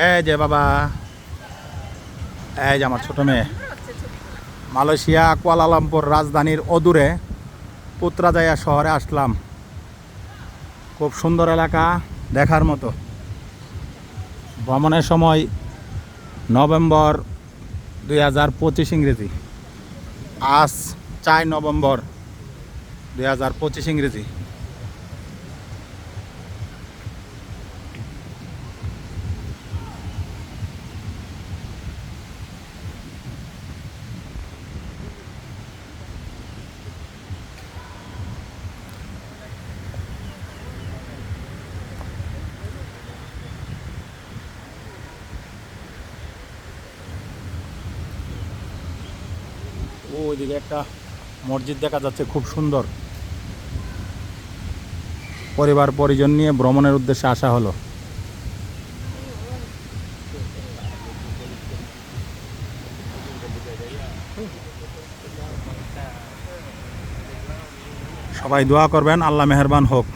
এই যে বাবা, এই যে আমার ছোট মেয়ে। মালয়েশিয়া কুয়ালালামপুর রাজধানীর অদূরে পুত্রাজায়া শহরে আসলাম। খুব সুন্দর এলাকা, দেখার মতো। ভ্রমণের সময় নভেম্বর 2025 ইংরেজি, আজ 4 নভেম্বর 2025 ইংরেজি। ওইদিকে একটা মসজিদ দেখা যাচ্ছে, খুব সুন্দর। পরিবার পরিজন নিয়ে ভ্রমণের উদ্দেশ্যে আসা হলো। সবাই দোয়া করবেন, আল্লাহ মেহেরবান হোক।